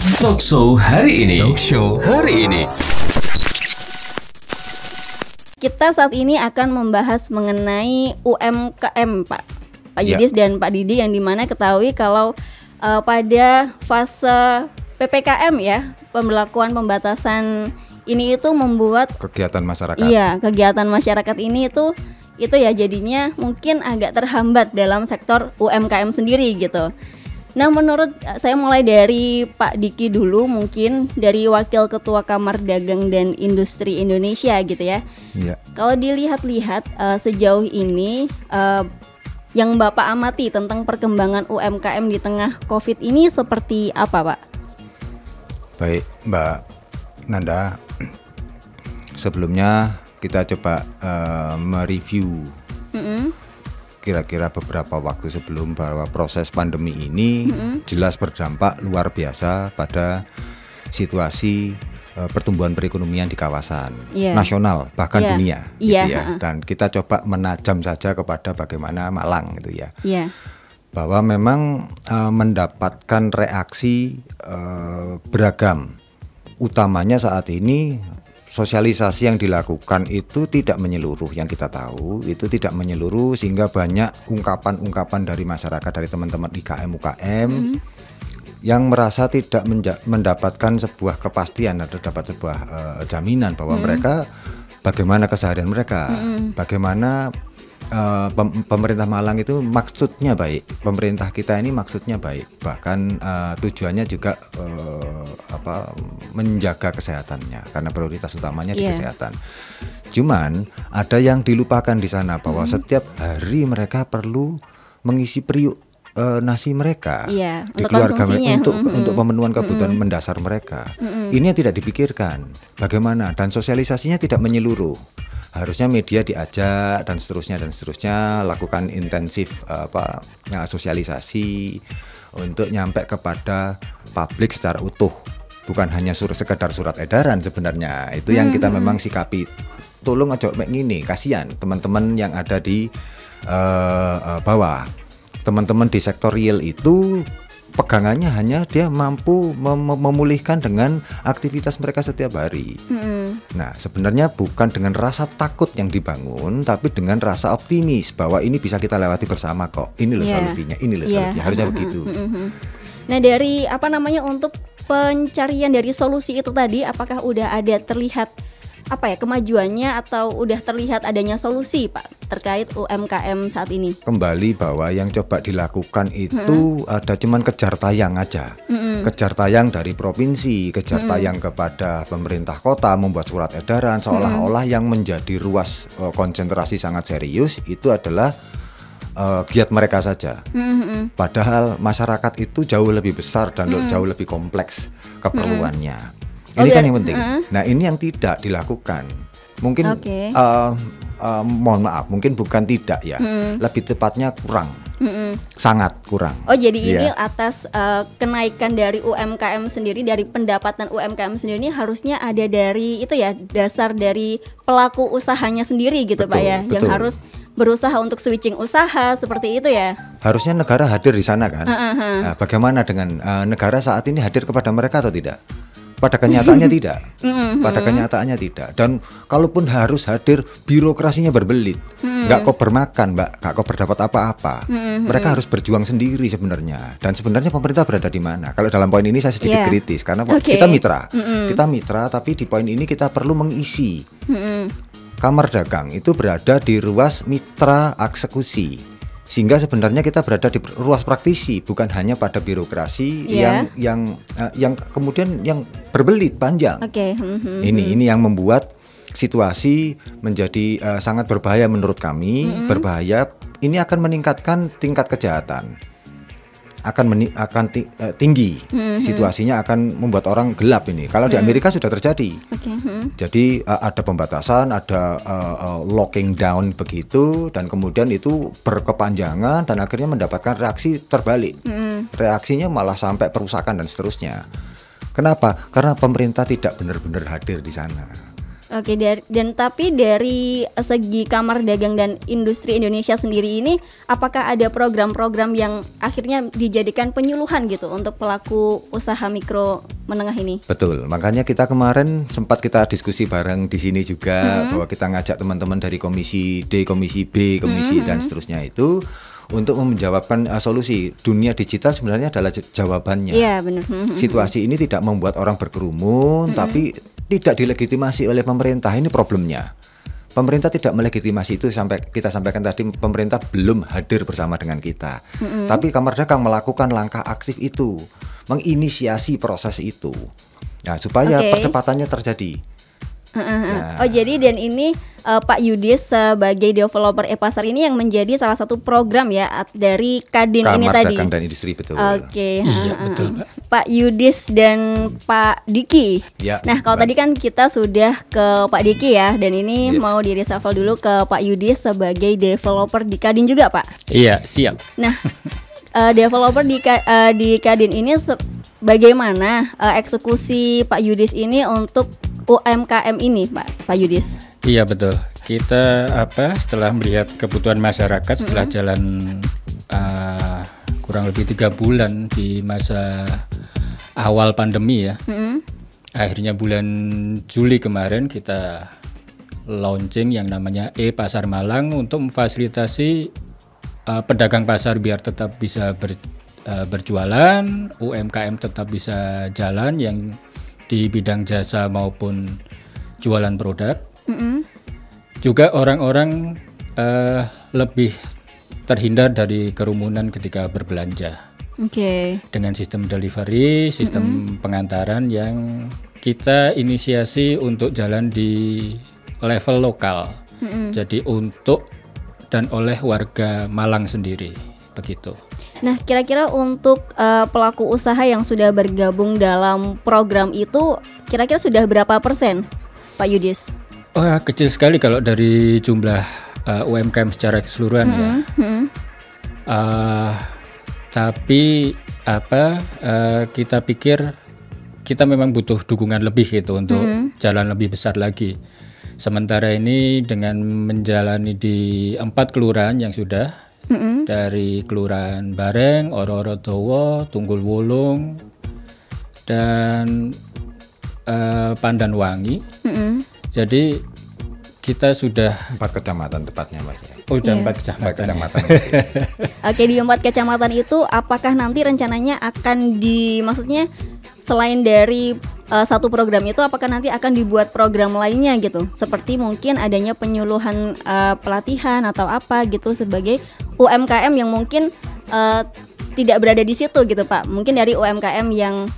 Talkshow hari ini. Kita saat ini akan membahas mengenai UMKM, Pak Yudis dan Pak Didi, yang dimana ketahui kalau pada fase PPKM ya, pemberlakuan pembatasan ini itu membuat kegiatan masyarakat. Iya, kegiatan masyarakat ini itu ya jadinya mungkin agak terhambat dalam sektor UMKM sendiri gitu. Nah, menurut saya mulai dari Pak Diki dulu, mungkin dari Wakil Ketua Kamar Dagang dan Industri Indonesia gitu ya. Iya. Kalau dilihat-lihat sejauh ini yang Bapak amati tentang perkembangan UMKM di tengah COVID ini seperti apa, Pak? Baik, Mbak Nanda. Sebelumnya kita coba mereview kira-kira beberapa waktu sebelum bahwa proses pandemi ini jelas berdampak luar biasa pada situasi pertumbuhan perekonomian di kawasan nasional bahkan dunia gitu ya. Dan kita coba menajam saja kepada bagaimana Malang gitu ya. Bahwa memang mendapatkan reaksi beragam. Utamanya saat ini sosialisasi yang dilakukan itu tidak menyeluruh, yang kita tahu itu tidak menyeluruh, sehingga banyak ungkapan-ungkapan dari masyarakat, dari teman-teman UKM yang merasa tidak mendapatkan sebuah kepastian atau dapat sebuah jaminan bahwa mereka bagaimana keseharian mereka, bagaimana pemerintah Malang itu maksudnya baik, pemerintah kita ini maksudnya baik, bahkan tujuannya juga menjaga kesehatannya, karena prioritas utamanya di kesehatan. Cuman ada yang dilupakan di sana bahwa setiap hari mereka perlu mengisi periuk nasi mereka di keluarga mereka untuk pemenuhan kebutuhan mendasar mereka. Ini yang tidak dipikirkan bagaimana, dan sosialisasinya tidak menyeluruh. Harusnya media diajak dan seterusnya lakukan intensif sosialisasi untuk nyampe kepada publik secara utuh, bukan hanya sekedar surat edaran. Sebenarnya itu yang kita memang sikapi. Tolong aja kayak gini, kasihan teman-teman yang ada di bawah, teman-teman di sektor real itu pegangannya hanya dia mampu memulihkan dengan aktivitas mereka setiap hari. Nah, sebenarnya bukan dengan rasa takut yang dibangun, tapi dengan rasa optimis bahwa ini bisa kita lewati bersama kok. Ini loh solusinya, ini loh solusinya. Harusnya begitu. Nah, dari untuk pencarian dari solusi itu tadi, apakah udah ada terlihat kemajuannya atau udah terlihat adanya solusi, Pak, terkait UMKM saat ini? Kembali bahwa yang coba dilakukan itu ada cuman kejar tayang aja. Kejar tayang dari provinsi, kejar tayang kepada pemerintah kota, membuat surat edaran seolah-olah yang menjadi ruas konsentrasi sangat serius itu adalah giat mereka saja. Padahal masyarakat itu jauh lebih besar dan jauh lebih kompleks keperluannya. Ini kan yang penting. Nah, ini yang tidak dilakukan. Mungkin mohon maaf, mungkin bukan tidak ya. Lebih tepatnya kurang. Sangat kurang. Oh, jadi ini atas kenaikan dari UMKM sendiri, dari pendapatan UMKM sendiri ini harusnya ada dari itu ya, dasar dari pelaku usahanya sendiri gitu, Pak ya, yang harus berusaha untuk switching usaha seperti itu ya. Harusnya negara hadir di sana kan. Nah, bagaimana dengan negara saat ini hadir kepada mereka atau tidak? Pada kenyataannya tidak. Pada kenyataannya tidak. Dan kalaupun harus hadir, birokrasinya berbelit. Nggak kok bermakan, Mbak. Nggak kok berdapat apa-apa. Mereka harus berjuang sendiri sebenarnya. Dan sebenarnya pemerintah berada di mana? Kalau dalam poin ini saya sedikit kritis, karena kita mitra. Kita mitra, tapi di poin ini kita perlu mengisi. Kamar Dagang itu berada di ruas mitra eksekusi. Sehingga sebenarnya kita berada di ruas praktisi, bukan hanya pada birokrasi yang kemudian yang berbelit panjang. Ini yang membuat situasi menjadi sangat berbahaya menurut kami. Berbahaya, ini akan meningkatkan tingkat kejahatan. Akan tinggi. Situasinya akan membuat orang gelap ini. Kalau di Amerika sudah terjadi. Jadi ada pembatasan, ada locking down begitu, dan kemudian itu berkepanjangan dan akhirnya mendapatkan reaksi terbalik. Reaksinya malah sampai perusakan dan seterusnya. Kenapa? Karena pemerintah tidak benar-benar hadir di sana. Oke, tapi dari segi Kamar Dagang dan Industri Indonesia sendiri ini, apakah ada program-program yang akhirnya dijadikan penyuluhan gitu untuk pelaku usaha mikro menengah ini. Betul, makanya kita kemarin sempat kita diskusi bareng di sini juga bahwa kita ngajak teman-teman dari Komisi D, Komisi B, Komisi dan seterusnya itu untuk menjawabkan solusi. Dunia digital sebenarnya adalah jawabannya. Iya, benar. Situasi ini tidak membuat orang berkerumun, tapi tidak dilegitimasi oleh pemerintah. Ini problemnya. Pemerintah tidak melegitimasi itu, sampai kita sampaikan tadi pemerintah belum hadir bersama dengan kita. Tapi Kamar Dagang melakukan langkah aktif itu, menginisiasi proses itu. Nah, supaya percepatannya terjadi. Nah. Oh, jadi dan ini Pak Yudis sebagai developer e-pasar ini yang menjadi salah satu program ya dari Kadin ini tadi. Kamar Dagang dan Industri, betul. Iya, betul, Pak Yudis dan Pak Diki. Ya, nah, kalau tadi kan kita sudah ke Pak Diki ya, dan ini mau di reshuffle dulu ke Pak Yudis sebagai developer di Kadin juga, Pak. Iya, siap. Nah, developer di Kadin ini bagaimana eksekusi Pak Yudis ini untuk UMKM ini, Pak Yudis? Iya, betul. Kita setelah melihat kebutuhan masyarakat setelah jalan kurang lebih 3 bulan di masa awal pandemi ya. Akhirnya bulan Juli kemarin kita launching yang namanya e-Pasar Malang untuk memfasilitasi pedagang pasar biar tetap bisa berjualan, UMKM tetap bisa jalan yang di bidang jasa maupun jualan produk. Juga orang-orang lebih terhindar dari kerumunan ketika berbelanja. Dengan sistem delivery, sistem pengantaran yang kita inisiasi untuk jalan di level lokal. Jadi untuk dan oleh warga Malang sendiri, begitu. Nah, kira-kira untuk pelaku usaha yang sudah bergabung dalam program itu, kira-kira sudah berapa persen, Pak Yudis? Oh, kecil sekali kalau dari jumlah UMKM secara keseluruhan ya. Tapi kita pikir kita memang butuh dukungan lebih gitu untuk jalan lebih besar lagi. Sementara ini dengan menjalani di 4 kelurahan yang sudah, dari Kelurahan Bareng, Oro-Oro-Dowo, Tunggul Wulung, dan Pandanwangi. Jadi kita sudah 4 kecamatan tepatnya, Mas. Udah 4 kecamatan. Oke, di 4 kecamatan itu apakah nanti rencananya akan maksudnya selain dari satu program itu, apakah nanti akan dibuat program lainnya gitu? Seperti mungkin adanya penyuluhan pelatihan atau apa gitu sebagai UMKM yang mungkin tidak berada di situ gitu, Pak. Mungkin dari UMKM yang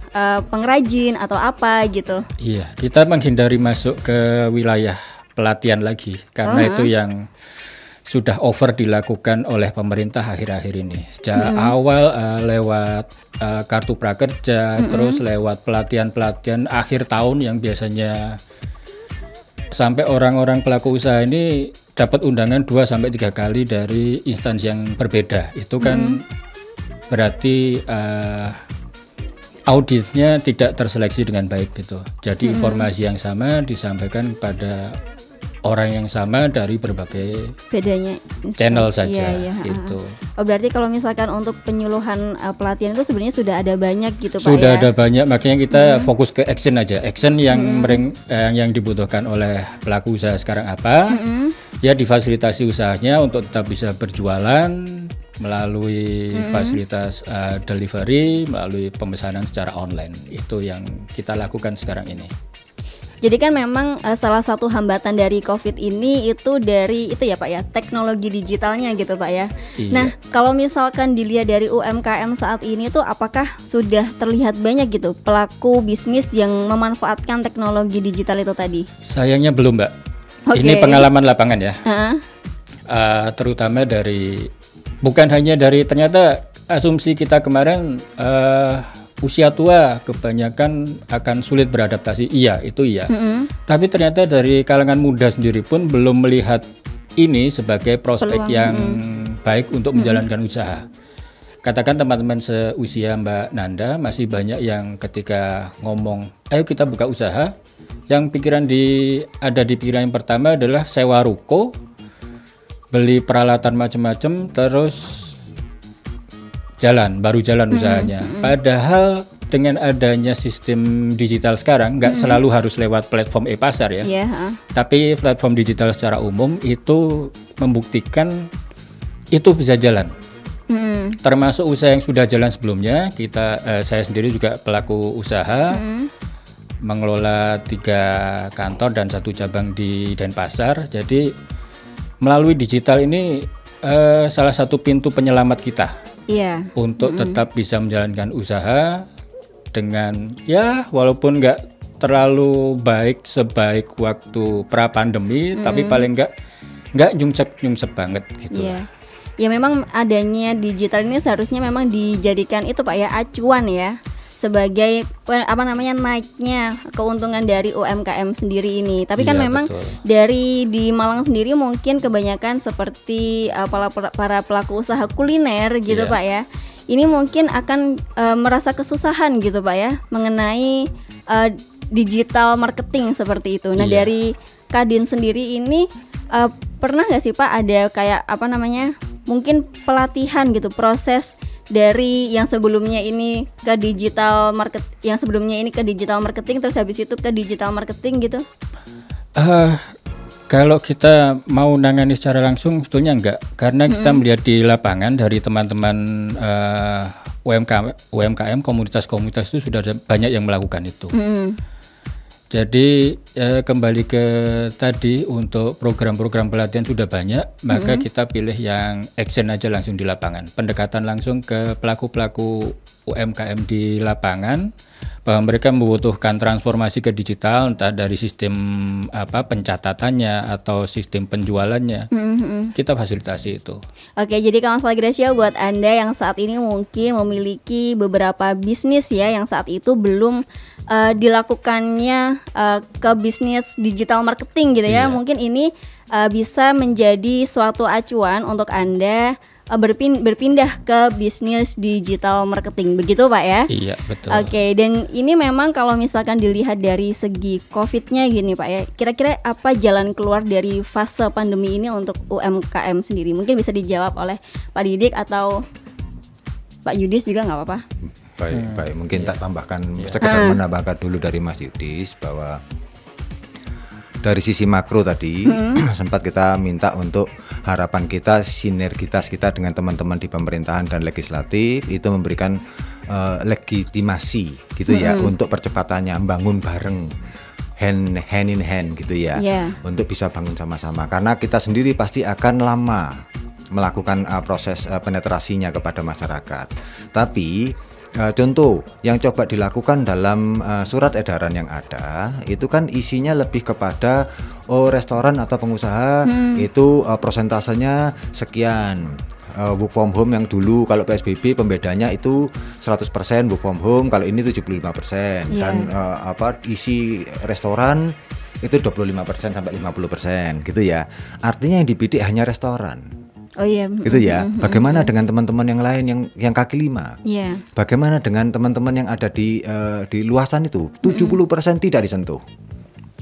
pengrajin atau apa gitu. Iya, kita menghindari masuk ke wilayah pelatihan lagi karena itu yang sudah over dilakukan oleh pemerintah akhir-akhir ini. Sejak awal lewat kartu prakerja, terus lewat pelatihan-pelatihan akhir tahun yang biasanya sampai orang-orang pelaku usaha ini dapat undangan 2-3 kali dari instansi yang berbeda. Itu kan berarti auditnya tidak terseleksi dengan baik gitu. Jadi informasi yang sama disampaikan pada orang yang sama dari berbagai channel saja. Itu. Oh, berarti kalau misalkan untuk penyuluhan pelatihan itu sebenarnya sudah ada banyak gitu, Pak. Sudah ada banyak, makanya kita fokus ke action aja. Action yang yang dibutuhkan oleh pelaku usaha sekarang apa? Ya difasilitasi usahanya untuk tetap bisa berjualan melalui fasilitas delivery, melalui pemesanan secara online. Itu yang kita lakukan sekarang ini. Jadi kan memang salah satu hambatan dari COVID ini itu dari itu ya Pak ya, teknologi digitalnya gitu Pak ya. Iya. Nah, kalau misalkan dilihat dari UMKM saat ini tuh apakah sudah terlihat banyak gitu pelaku bisnis yang memanfaatkan teknologi digital itu tadi? Sayangnya belum, Mbak. Ini pengalaman lapangan ya. Terutama dari, bukan hanya dari, ternyata asumsi kita kemarin usia tua kebanyakan akan sulit beradaptasi. Iya, itu iya. Tapi ternyata dari kalangan muda sendiri pun belum melihat ini sebagai prospek yang baik untuk menjalankan usaha. Katakan teman-teman seusia Mbak Nanda masih banyak yang ketika ngomong, ayo kita buka usaha, yang ada di pikiran yang pertama adalah sewa ruko, beli peralatan macam-macam, terus baru jalan usahanya. Padahal dengan adanya sistem digital sekarang nggak selalu harus lewat platform e-pasar ya. Tapi platform digital secara umum itu membuktikan itu bisa jalan. Termasuk usaha yang sudah jalan sebelumnya. Saya sendiri juga pelaku usaha, mengelola 3 kantor dan 1 cabang di Denpasar. Jadi melalui digital ini salah satu pintu penyelamat kita untuk tetap bisa menjalankan usaha dengan ya walaupun nggak terlalu baik sebaik waktu pra pandemi, tapi paling nggak nyungsep banget gitu. Ya memang adanya digital ini seharusnya memang dijadikan itu Pak ya acuan ya sebagai naiknya keuntungan dari UMKM sendiri ini. Tapi kan memang betul. Dari di Malang sendiri mungkin kebanyakan seperti para pelaku usaha kuliner gitu Pak ya. Ini mungkin akan merasa kesusahan gitu Pak ya mengenai digital marketing seperti itu. Nah dari Kadin sendiri ini pernah nggak sih Pak ada kayak mungkin pelatihan gitu proses dari yang sebelumnya ini ke digital marketing terus habis itu ke digital marketing gitu? Kalau kita mau nangani secara langsung sebetulnya enggak, karena kita melihat di lapangan dari teman-teman UMKM komunitas-komunitas itu sudah banyak yang melakukan itu. Jadi kembali ke tadi untuk program-program pelatihan sudah banyak, maka kita pilih yang action aja langsung di lapangan. Pendekatan langsung ke pelaku-pelaku UMKM di lapangan bahwa mereka membutuhkan transformasi ke digital entah dari sistem pencatatannya atau sistem penjualannya. Kita fasilitasi itu. Oke, jadi kawan Gracia buat Anda yang saat ini mungkin memiliki beberapa bisnis ya yang saat itu belum dilakukannya ke bisnis digital marketing gitu ya. Mungkin ini bisa menjadi suatu acuan untuk Anda berpindah ke bisnis digital marketing, begitu Pak ya? Iya betul. Oke, dan ini memang kalau misalkan dilihat dari segi COVID-nya gini Pak ya, kira-kira apa jalan keluar dari fase pandemi ini untuk UMKM sendiri? Mungkin bisa dijawab oleh Pak Didik atau Pak Yudis juga nggak apa-apa. Baik, mungkin tak tambahkan sekedar menambahkan dulu dari Mas Yudis bahwa dari sisi makro tadi sempat kita minta untuk harapan kita sinergitas kita dengan teman-teman di pemerintahan dan legislatif itu memberikan legitimasi gitu ya untuk percepatannya membangun bareng hand in hand gitu ya untuk bisa bangun sama-sama karena kita sendiri pasti akan lama melakukan proses penetrasinya kepada masyarakat. Tapi contoh yang coba dilakukan dalam surat edaran yang ada itu kan isinya lebih kepada restoran atau pengusaha itu prosentasenya sekian. Work from home yang dulu kalau PSBB pembedanya itu 100% work from home, kalau ini 75%. Dan isi restoran itu 25% sampai 50% gitu ya. Artinya yang dibidik hanya restoran. Gitu ya. Bagaimana dengan teman-teman yang lain yang kaki lima? Bagaimana dengan teman-teman yang ada di luasan itu? 70% tidak disentuh.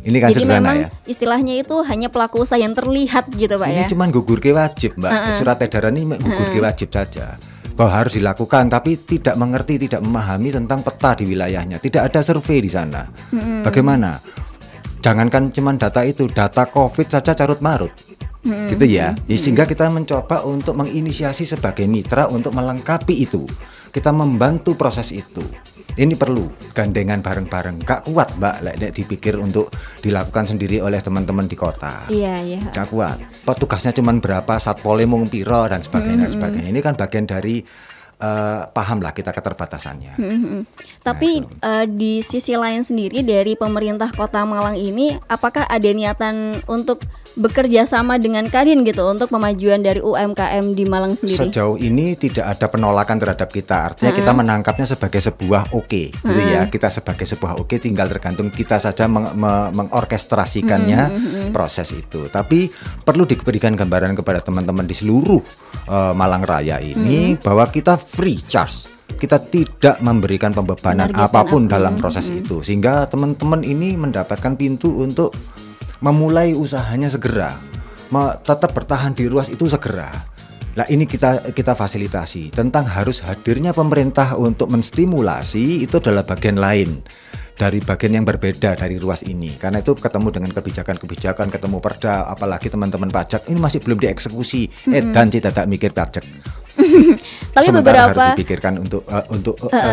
Ini kan jadi sederhana memang ya. Istilahnya itu hanya pelaku usaha yang terlihat gitu Pak ini ya. Ini cuman gugurke wajib Mbak. Surat edaran ini gugurke wajib saja. Bahwa harus dilakukan, tapi tidak mengerti, tidak memahami tentang peta di wilayahnya. Tidak ada survei di sana. Bagaimana? Jangankan cuman data itu, data COVID saja carut marut. Gitu ya. Sehingga kita mencoba untuk menginisiasi sebagai mitra untuk melengkapi itu. Kita membantu proses itu. Ini perlu gandengan bareng-bareng. Gak kuat Mbak dipikir untuk dilakukan sendiri oleh teman-teman di kota. Gak kuat. Petugasnya cuma berapa, satpolnya mung piro dan sebagainya. Ini kan bagian dari paham lah kita keterbatasannya. Tapi di sisi lain sendiri dari pemerintah Kota Malang ini, apakah ada niatan untuk bekerja sama dengan Kadin gitu untuk pemajuan dari UMKM di Malang sendiri? Sejauh ini tidak ada penolakan terhadap kita. Artinya kita menangkapnya sebagai sebuah gitu ya. Kita sebagai sebuah tinggal tergantung kita saja mengorkestrasikannya proses itu. Tapi perlu diberikan gambaran kepada teman-teman di seluruh Malang Raya ini bahwa kita free charge. Kita tidak memberikan pembebanan apapun dalam proses itu. Sehingga teman-teman ini mendapatkan pintu untuk memulai usahanya segera, tetap bertahan di ruas itu segera. Nah ini kita fasilitasi. Tentang harus hadirnya pemerintah untuk menstimulasi itu adalah bagian lain dari bagian yang berbeda dari ruas ini. Karena itu ketemu dengan kebijakan-kebijakan, ketemu perda, apalagi teman-teman pajak ini masih belum dieksekusi. Dan tidak mikir pajak. Tapi sementara beberapa harus dipikirkan untuk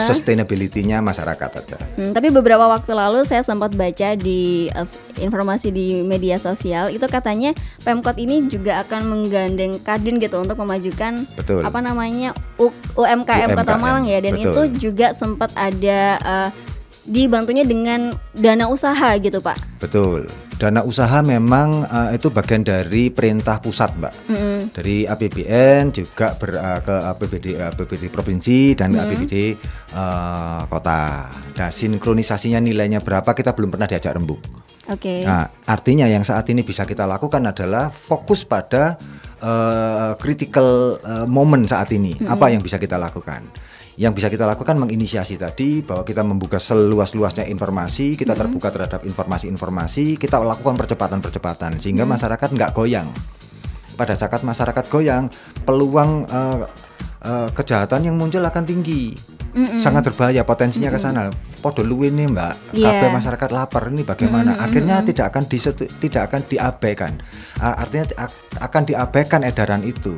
sustainability-nya masyarakat aja. Tapi beberapa waktu lalu saya sempat baca di informasi di media sosial itu katanya Pemkot ini juga akan menggandeng Kadin gitu untuk memajukan apa namanya UMKM Kota Malang ya, dan itu juga sempat ada dibantunya dengan dana usaha gitu Pak. Betul. Dana usaha memang itu bagian dari perintah pusat Mbak. Dari APBN juga ke APBD provinsi dan APBD kota. Nah sinkronisasinya nilainya berapa kita belum pernah diajak rembuk. Nah artinya yang saat ini bisa kita lakukan adalah fokus pada critical moment saat ini. Apa yang bisa kita lakukan? Yang bisa kita lakukan menginisiasi tadi bahwa kita membuka seluas-luasnya informasi, kita terbuka terhadap informasi-informasi, kita lakukan percepatan-percepatan sehingga masyarakat nggak goyang. Pada saat masyarakat goyang, peluang kejahatan yang muncul akan tinggi, sangat berbahaya, potensinya ke sana. Podo luwih nih Mbak, kabeh masyarakat lapar ini bagaimana? Akhirnya tidak akan diabaikan. Artinya akan diabaikan edaran itu.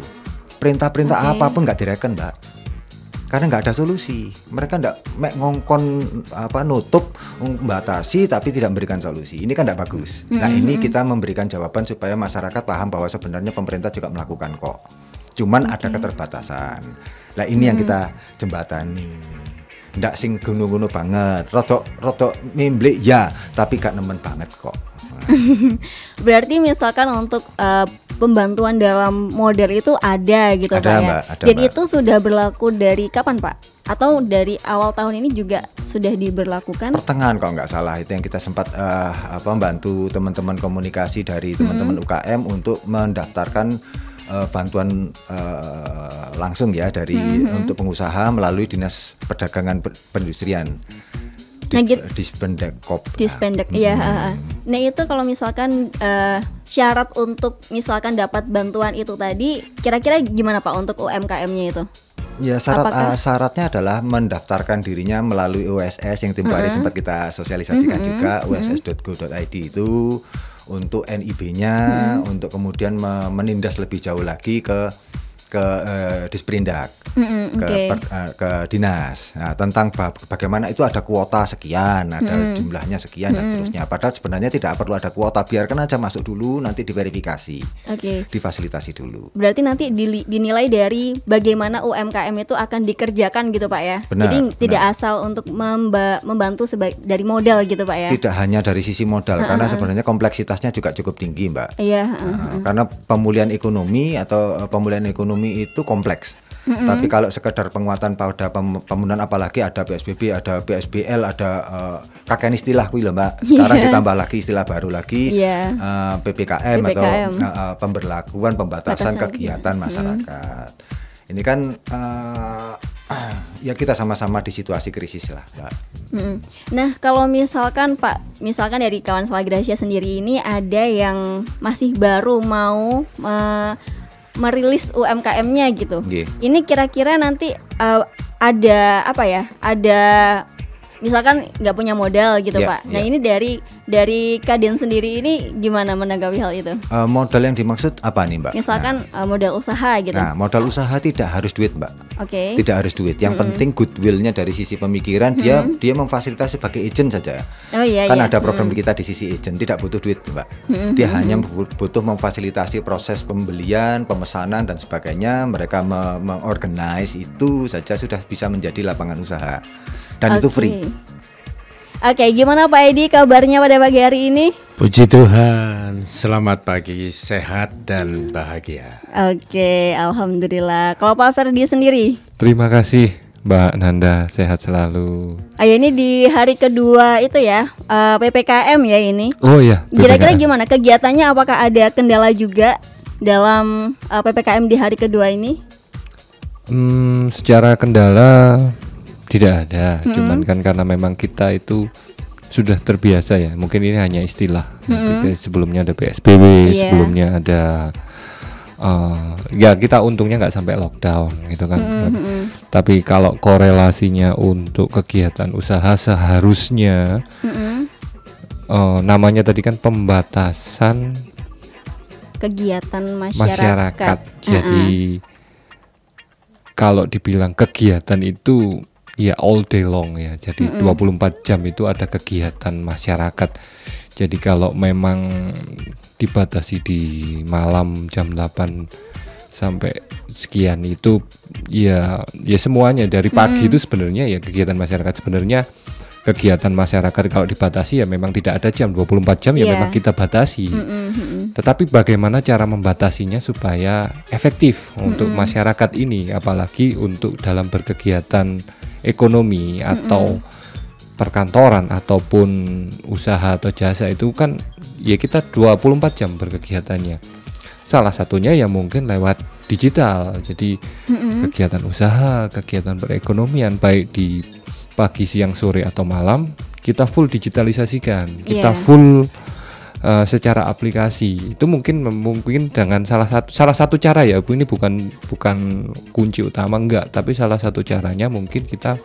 Perintah-perintah apapun nggak direken Mbak. Karena nggak ada solusi, mereka nggak ngongkon nutup, membatasi tapi tidak memberikan solusi. Ini kan nggak bagus. Nah ini kita memberikan jawaban supaya masyarakat paham bahwa sebenarnya pemerintah juga melakukan kok. Cuman ada keterbatasan. Nah ini yang kita jembatani. Nggak sing gunung-gunung banget, rodok mimble ya, tapi gak nemen banget kok. Berarti misalkan untuk pembantuan dalam model itu ada gitu Pak ya. Jadi itu sudah berlaku dari kapan Pak? Atau dari awal tahun ini juga sudah diberlakukan? Pertengahan kalau nggak salah itu yang kita sempat membantu teman-teman komunikasi dari teman-teman UKM untuk mendaftarkan bantuan langsung ya dari untuk pengusaha melalui Dinas Perdagangan Perindustrian. Dispendek iya. Nah itu kalau misalkan syarat untuk misalkan dapat bantuan itu tadi kira-kira gimana Pak untuk UMKM-nya itu? Ya syaratnya adalah mendaftarkan dirinya melalui USS yang tempoh hari sempat kita sosialisasikan juga, uss.go.id itu untuk NIB-nya, untuk kemudian menindas lebih jauh lagi ke Disperindak, ke dinas. Nah, tentang bagaimana itu ada kuota sekian, ada jumlahnya sekian dan seterusnya. Padahal sebenarnya tidak perlu ada kuota, biarkan aja masuk dulu, nanti diverifikasi, difasilitasi dulu. Berarti nanti dinilai dari bagaimana UMKM itu akan dikerjakan gitu Pak ya. Jadi tidak asal untuk membantu dari modal gitu Pak ya. Tidak hanya dari sisi modal, karena sebenarnya kompleksitasnya juga cukup tinggi Mbak. Karena pemulihan ekonomi itu kompleks. Tapi kalau sekedar penguatan pada pembangunan, apalagi ada PSBB, ada PSBL, ada kakek istilah kuwi lho Mbak. Sekarang ditambah lagi istilah baru lagi PPKM atau pemberlakuan pembatasan kegiatan masyarakat. Ini kan ya kita sama-sama di situasi krisis lah Mbak. Nah kalau misalkan Pak, misalkan dari kawan Salagracia sendiri ini ada yang masih baru mau merilis UMKM-nya gitu. Ini kira-kira nanti ada apa ya? Ada misalkan nggak punya modal gitu Pak. Nah ini dari Kadin sendiri ini gimana menanggapi hal itu? Modal yang dimaksud apa nih Mbak? Misalkan modal usaha gitu. Nah modal usaha tidak harus duit Mbak. Tidak harus duit. Yang penting goodwill-nya dari sisi pemikiran, dia memfasilitasi sebagai agent saja. Kan ada program kita di sisi agent, tidak butuh duit Mbak. Dia hanya butuh memfasilitasi proses pembelian, pemesanan dan sebagainya. Mereka mengorganize itu saja sudah bisa menjadi lapangan usaha. Dan itu free. Gimana Pak Edi kabarnya pada pagi hari ini? Puji Tuhan, selamat pagi, sehat dan bahagia. Alhamdulillah. Kalau Pak Ferdi sendiri? Terima kasih Mbak Nanda, sehat selalu. Ini di hari kedua itu ya, PPKM ya ini. Oh iya. Kira-kira gimana kegiatannya? Apakah ada kendala juga dalam PPKM di hari kedua ini? Secara kendala tidak ada, cuman kan karena memang kita itu sudah terbiasa ya. Mungkin ini hanya istilah. Sebelumnya ada PSBB, sebelumnya ada ya kita untungnya nggak sampai lockdown gitu kan. Tapi kalau korelasinya untuk kegiatan usaha seharusnya namanya tadi kan pembatasan kegiatan masyarakat. Jadi kalau dibilang kegiatan itu ya all day long ya. Jadi 24 jam itu ada kegiatan masyarakat. Jadi kalau memang dibatasi di malam jam 8 sampai sekian itu ya semuanya dari pagi itu sebenarnya ya kegiatan masyarakat. Sebenarnya kegiatan masyarakat kalau dibatasi ya memang tidak ada jam 24 jam ya memang kita batasi. Tetapi bagaimana cara membatasinya supaya efektif untuk masyarakat ini, apalagi untuk dalam berkegiatan ekonomi atau perkantoran ataupun usaha atau jasa itu kan ya kita 24 jam berkegiatannya. Salah satunya ya mungkin lewat digital. Jadi kegiatan usaha, kegiatan perekonomian baik di pagi, siang, sore atau malam kita full digitalisasikan. Kita full secara aplikasi. Itu mungkin dengan salah satu cara ya. Ini bukan kunci utama enggak, tapi salah satu caranya mungkin kita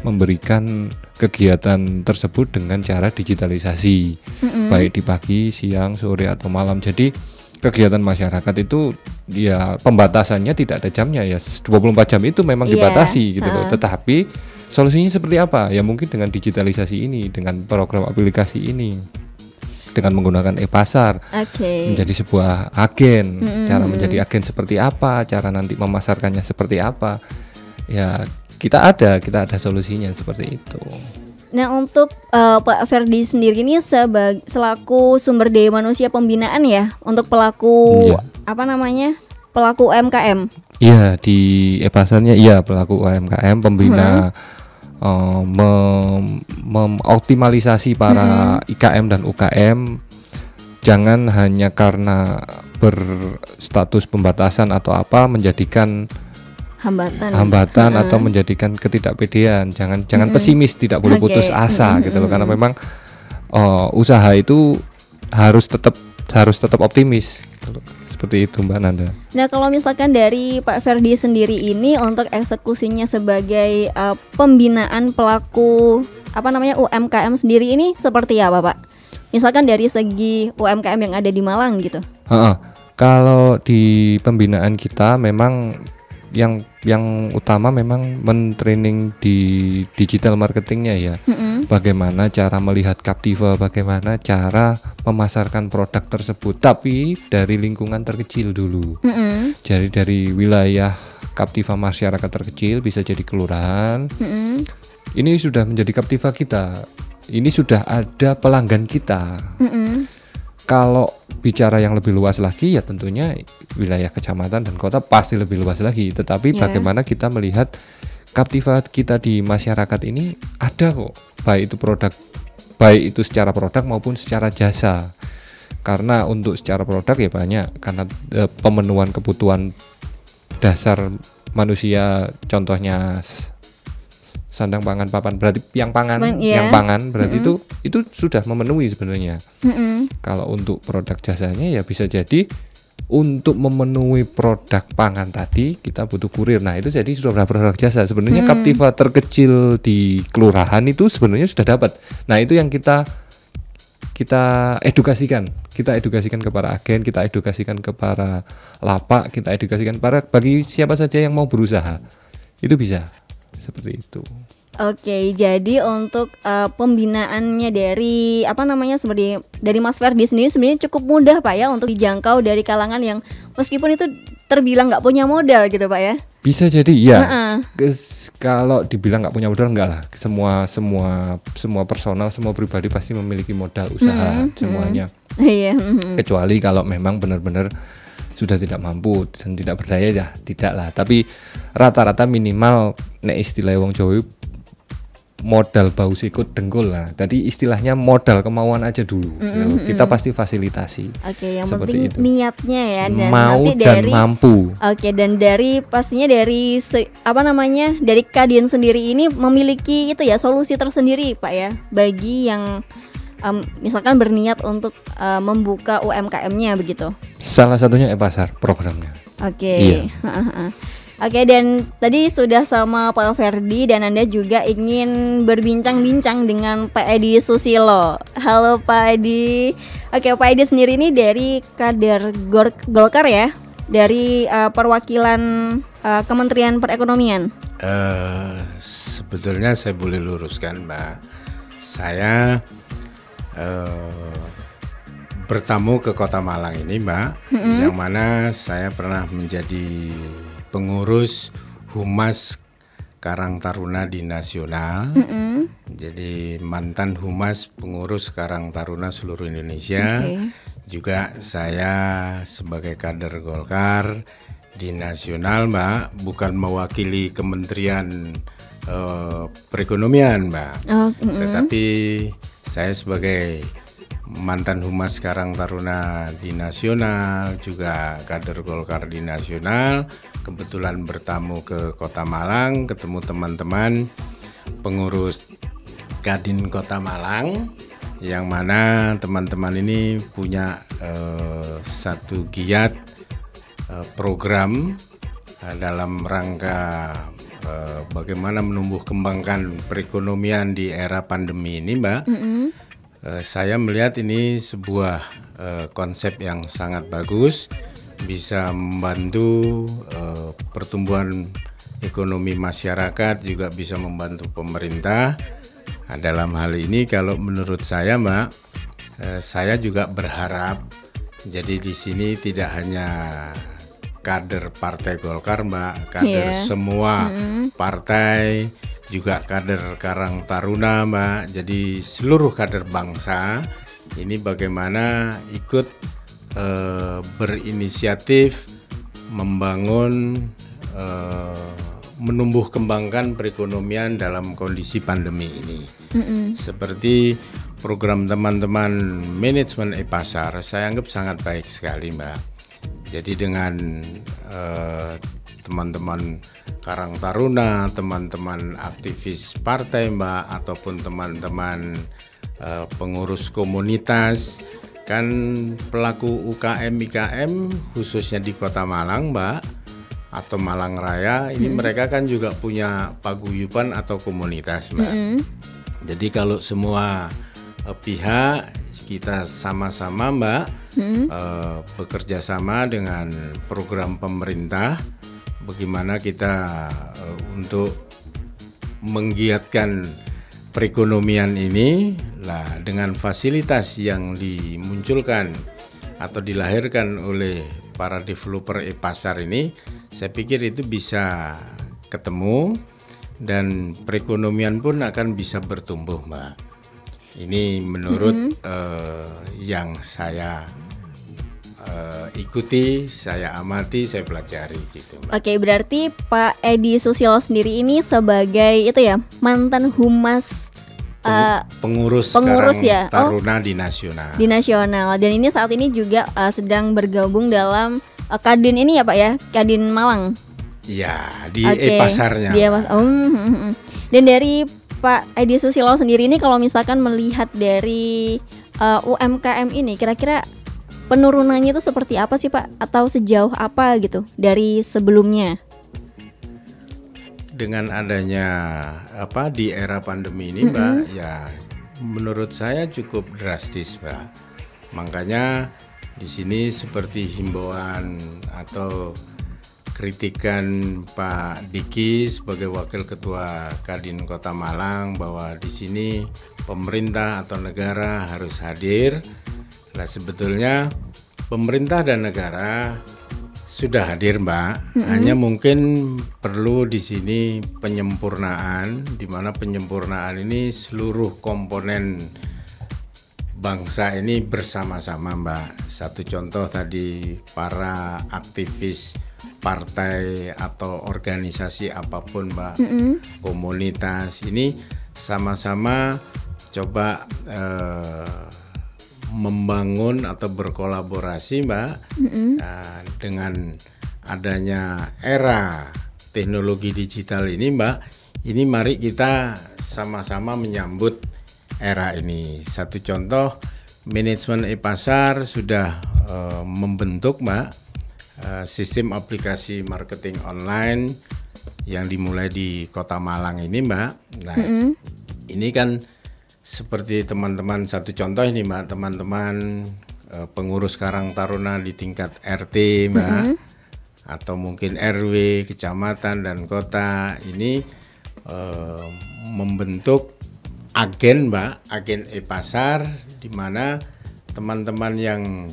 memberikan kegiatan tersebut dengan cara digitalisasi. Baik di pagi, siang, sore atau malam. Jadi kegiatan masyarakat itu ya pembatasannya tidak ada jamnya ya. 24 jam itu memang dibatasi gitu loh. Tetapi solusinya seperti apa? Ya mungkin dengan digitalisasi ini, dengan program aplikasi ini, dengan menggunakan e-pasar, menjadi sebuah agen. Cara menjadi agen seperti apa? Cara nanti memasarkannya seperti apa? Ya kita ada solusinya seperti itu. Nah untuk Pak Ferdi sendiri ini selaku sumber daya manusia pembinaan ya untuk pelaku pelaku UMKM. Iya di e-pasarnya pelaku UMKM pembina. Mengoptimalisasi para IKM dan UKM, jangan hanya karena berstatus pembatasan atau apa menjadikan hambatan atau menjadikan ketidakpedean. Jangan pesimis, tidak boleh putus asa gitu loh, karena memang usaha itu harus tetap optimis gitu loh. Seperti itu Mbak Nanda. Nah kalau misalkan dari Pak Ferdi sendiri ini untuk eksekusinya sebagai pembinaan pelaku UMKM sendiri ini seperti apa Pak? Misalkan dari segi UMKM yang ada di Malang gitu. Kalau di pembinaan kita memang yang utama memang men-training di digital marketingnya ya. Bagaimana cara melihat Captiva, bagaimana cara memasarkan produk tersebut, tapi dari lingkungan terkecil dulu. Jadi dari wilayah Captiva masyarakat terkecil, bisa jadi kelurahan. Ini sudah menjadi Captiva kita. Ini sudah ada pelanggan kita. Kalau bicara yang lebih luas lagi ya tentunya wilayah kecamatan dan kota pasti lebih luas lagi. Tetapi bagaimana kita melihat Captiva kita di masyarakat ini ada kok, baik itu secara produk maupun secara jasa. Karena untuk secara produk ya banyak, karena pemenuhan kebutuhan dasar manusia, contohnya sandang pangan papan, berarti yang pangan berarti itu sudah memenuhi sebenarnya. Kalau untuk produk jasanya ya bisa jadi untuk memenuhi produk pangan tadi kita butuh kurir. Nah itu jadi sudah produk jasa. Sebenarnya Captiva terkecil di kelurahan itu sebenarnya sudah dapat. Nah itu yang kita edukasikan. Kita edukasikan ke para agen, kita edukasikan ke para lapak, kita edukasikan bagi siapa saja yang mau berusaha. Itu bisa seperti itu. Oke, jadi untuk pembinaannya dari seperti dari Mas Ferdi sendiri sebenarnya cukup mudah Pak ya untuk dijangkau dari kalangan yang meskipun itu terbilang nggak punya modal gitu Pak ya. Bisa jadi ya. Kalau dibilang nggak punya modal enggak lah. Semua personal, semua pribadi pasti memiliki modal usaha semuanya. Kecuali kalau memang benar-benar sudah tidak mampu dan tidak berdaya ya tidak lah. Tapi rata-rata minimal nek istilah wong Jawa modal bau sikut dengkul lah. Tadi istilahnya modal kemauan aja dulu. Kita pasti fasilitasi. Oke, yang seperti penting itu. Niatnya ya dan mau nanti dan mampu. Oke, dan dari pastinya dari dari Kadin sendiri ini memiliki itu ya solusi tersendiri Pak ya bagi yang misalkan berniat untuk membuka UMKM-nya begitu? Salah satunya e-pasar programnya. Oke. Iya. Oke, dan tadi sudah sama Pak Ferdi dan Anda juga ingin berbincang-bincang dengan Pak Edi Susilo. Halo Pak Edi. Oke, Pak Edi sendiri ini dari kader Golkar ya, dari perwakilan Kementerian Perekonomian. Sebetulnya saya boleh luruskan, Mbak. Saya bertamu ke Kota Malang ini, Mbak, yang mana saya pernah menjadi pengurus Humas Karang Taruna di Nasional. Jadi mantan Humas pengurus Karang Taruna seluruh Indonesia. Juga saya sebagai kader Golkar di Nasional, Mbak, bukan mewakili Kementerian Perekonomian, Mbak. Tetapi saya sebagai mantan Humas Karang Taruna di Nasional, juga kader Golkar di Nasional, kebetulan bertamu ke Kota Malang, ketemu teman-teman pengurus Kadin Kota Malang, yang mana teman-teman ini punya satu giat program dalam rangka bagaimana menumbuh kembangkan perekonomian di era pandemi ini, Mbak. Saya melihat ini sebuah konsep yang sangat bagus, bisa membantu pertumbuhan ekonomi masyarakat, juga bisa membantu pemerintah. Nah, dalam hal ini kalau menurut saya, Mbak, saya juga berharap jadi di sini tidak hanya kader Partai Golkar, Mbak, kader semua partai, juga kader Karang Taruna, Mbak. Jadi seluruh kader bangsa ini bagaimana ikut berinisiatif membangun, menumbuh kembangkan perekonomian dalam kondisi pandemi ini. Seperti program teman-teman manajemen e-pasar, saya anggap sangat baik sekali, Mbak. Jadi dengan teman-teman Karang Taruna, teman-teman aktivis partai, Mbak, ataupun teman-teman pengurus komunitas, kan pelaku UKM IKM khususnya di Kota Malang, Mbak, atau Malang Raya, ini mereka kan juga punya paguyuban atau komunitas, Mbak. Jadi kalau semua pihak kita sama-sama, Mbak, bekerja sama dengan program pemerintah, bagaimana kita untuk menggiatkan perekonomian ini lah dengan fasilitas yang dimunculkan atau dilahirkan oleh para developer e-pasar ini, saya pikir itu bisa ketemu dan perekonomian pun akan bisa bertumbuh, Mbak. Ini menurut yang saya ikuti, saya amati, saya pelajari gitu, Mbak. Oke, berarti Pak Edi Susilo sendiri ini sebagai itu ya, mantan humas pengurus ya, Taruna di Nasional. Di Nasional, dan ini saat ini juga sedang bergabung dalam Kadin ini ya Pak ya, Kadin Malang. Iya, di e-pasarnya. Dan dari Pak Edi Susilo sendiri ini kalau misalkan melihat dari UMKM ini, kira-kira penurunannya itu seperti apa sih Pak? Atau sejauh apa gitu dari sebelumnya? Dengan adanya di era pandemi ini, Mbak, ya menurut saya cukup drastis, Mbak. Makanya di sini seperti himbauan atau kritikan Pak Diki sebagai Wakil Ketua Kadin Kota Malang bahwa di sini pemerintah atau negara harus hadir. Nah, sebetulnya pemerintah dan negara sudah hadir, Mbak. Hanya mungkin perlu di sini penyempurnaan, di mana penyempurnaan ini seluruh komponen bangsa ini bersama-sama, Mbak. Satu contoh tadi, para aktivis partai atau organisasi apapun, Mbak, komunitas ini sama-sama coba membangun atau berkolaborasi, Mbak. Nah, dengan adanya era teknologi digital ini, Mbak, ini mari kita sama-sama menyambut era ini. Satu contoh, manajemen e-pasar sudah membentuk Mbak sistem aplikasi marketing online yang dimulai di Kota Malang ini Mbak. Nah, ini kan seperti teman-teman, satu contoh ini Mbak, teman-teman pengurus Karang Taruna di tingkat RT Mbak, atau mungkin RW, kecamatan dan kota ini membentuk agen Mbak, agen e-pasar, di mana teman-teman yang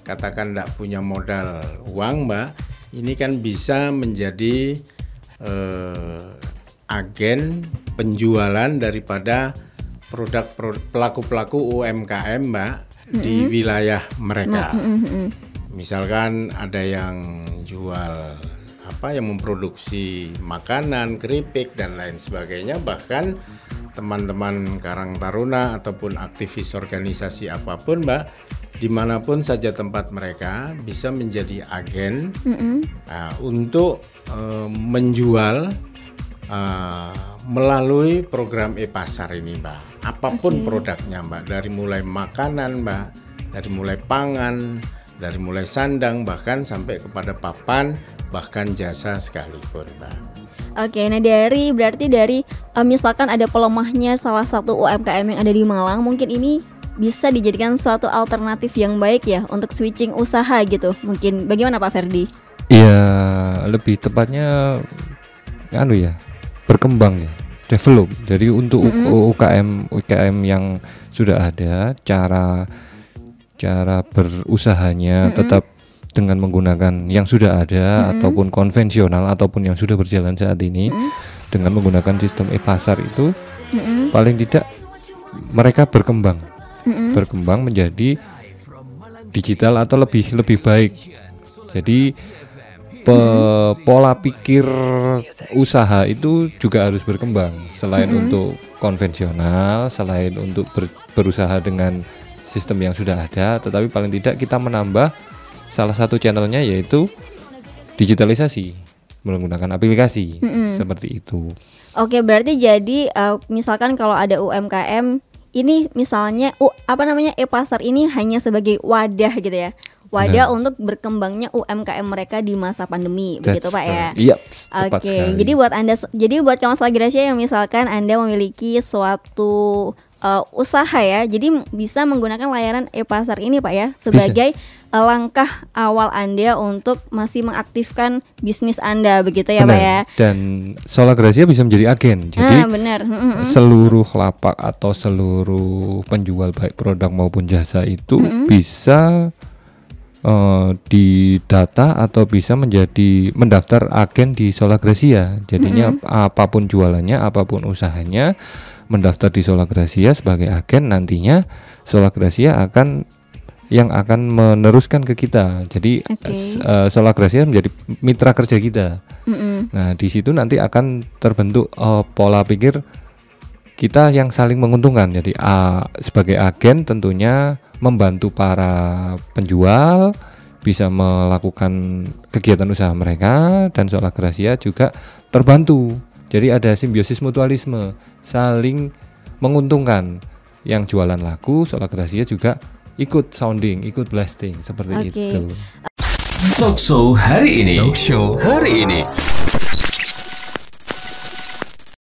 katakan tidak punya modal uang Mbak, ini kan bisa menjadi agen penjualan daripada produk pelaku-pelaku UMKM Mbak di wilayah mereka. Misalkan ada yang jual yang memproduksi makanan, keripik dan lain sebagainya, bahkan teman-teman Karang Taruna ataupun aktivis organisasi apapun Mbak, dimanapun saja tempat mereka bisa menjadi agen untuk menjual melalui program e-pasar ini Mbak. Apapun produknya Mbak, dari mulai makanan Mbak, dari mulai pangan, dari mulai sandang, bahkan sampai kepada papan, bahkan jasa sekalipun Mbak. Oke, nah berarti dari misalkan ada pelemahnya salah satu UMKM yang ada di Malang, mungkin ini bisa dijadikan suatu alternatif yang baik ya untuk switching usaha gitu. Mungkin bagaimana Pak Ferdi? Iya, lebih tepatnya berkembang ya, develop. Jadi untuk UKM yang sudah ada, cara berusahanya tetap dengan menggunakan yang sudah ada ataupun konvensional ataupun yang sudah berjalan saat ini dengan menggunakan sistem e-pasar itu paling tidak mereka berkembang menjadi digital atau lebih baik. Jadi pola pikir usaha itu juga harus berkembang selain untuk konvensional, selain untuk berusaha dengan sistem yang sudah ada, tetapi paling tidak kita menambah salah satu channelnya yaitu digitalisasi menggunakan aplikasi seperti itu. Oke, berarti jadi misalkan kalau ada UMKM ini misalnya e-pasar ini hanya sebagai wadah gitu ya. Wadah untuk berkembangnya UMKM mereka di masa pandemi, begitu Pak ya? Yep, tepat sekali. Jadi buat kawan Gracia yang misalkan Anda memiliki suatu usaha ya, jadi bisa menggunakan layanan e-pasar ini Pak ya sebagai langkah awal Anda untuk masih mengaktifkan bisnis Anda, begitu ya Pak ya. Dan Solar Gracia bisa menjadi agen. Jadi seluruh lapak atau seluruh penjual baik produk maupun jasa itu bisa didata atau bisa menjadi mendaftar agen di Solar Gracia. Jadinya apapun jualannya, apapun usahanya, mendaftar di Solar Gracia sebagai agen, nantinya Solar Gracia akan meneruskan ke kita. Jadi Solar Gracia menjadi mitra kerja kita. Nah, di situ nanti akan terbentuk pola pikir kita yang saling menguntungkan. Jadi sebagai agen tentunya membantu para penjual bisa melakukan kegiatan usaha mereka, dan Solar Gracia juga terbantu. Jadi ada simbiosis mutualisme, saling menguntungkan. Yang jualan laku, Solar Gracia juga ikut sounding, ikut blasting seperti itu. Talkshow hari ini.